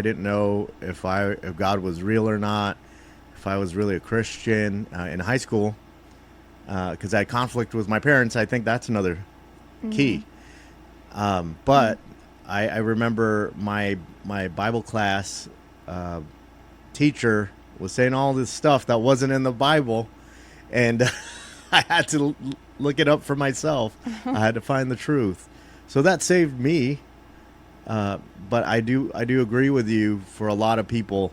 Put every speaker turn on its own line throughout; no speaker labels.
I didn't know if God was real or not, if I was really a Christian in high school, because I had conflict with my parents. I think that's another
Mm-hmm.
key. But I remember my Bible class uh, teacher was saying all this stuff that wasn't in the Bible, and I had to look it up for myself. I had to find the truth. So that saved me. But I do agree with you. For a lot of people,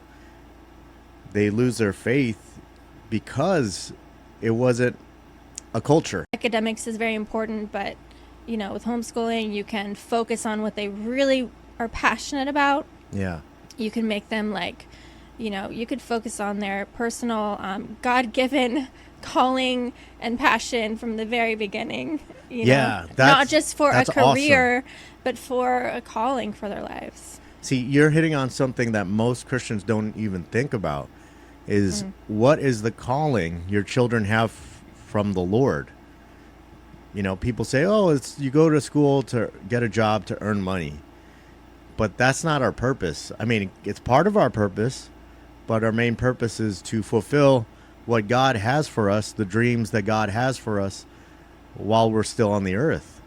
they lose their faith because it wasn't a culture.
Academics is very important, but with homeschooling, you can focus on what they really are passionate about.
Yeah.
You can make them you could focus on their personal God-given calling and passion from the very beginning.
Yeah,
Not just for a
that's awesome.
career, but for a calling for their lives.
See, you're hitting on something that most Christians don't even think about is
Mm-hmm.
what is the calling your children have from the Lord? People say, "Oh, it's you go to school to get a job to earn money." But that's not our purpose. I mean, it's part of our purpose, but our main purpose is to fulfill what God has for us, the dreams that God has for us while we're still on the earth.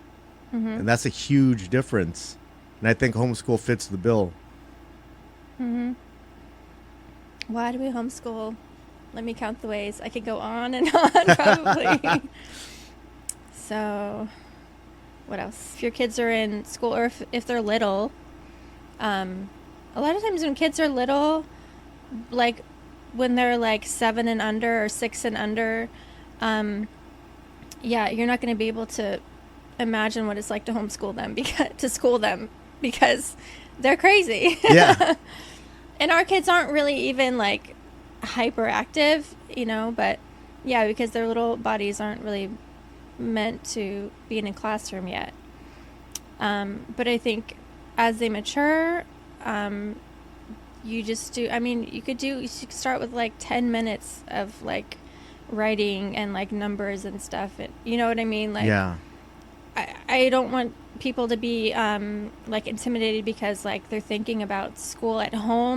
Mm-hmm.
And that's a huge difference. And I think homeschool fits the bill.
Mm-hmm. Why do we homeschool? Let me count the ways. I could go on and on, probably. So, what else? If your kids are in school, or if they're little, a lot of times when kids are little, like when they're like 7 and under or 6 and under, yeah, you're not going to be able to imagine what it's like to homeschool them to school them because they're crazy.
Yeah.
And our kids aren't really even like hyperactive, but yeah, because their little bodies aren't really meant to be in a classroom yet. But I think as they mature, you just do, I mean, you could start with like 10 minutes of like writing and like numbers and stuff. And, you know what I mean? Like,
Yeah.
I don't want people to be like intimidated because like they're thinking about school at home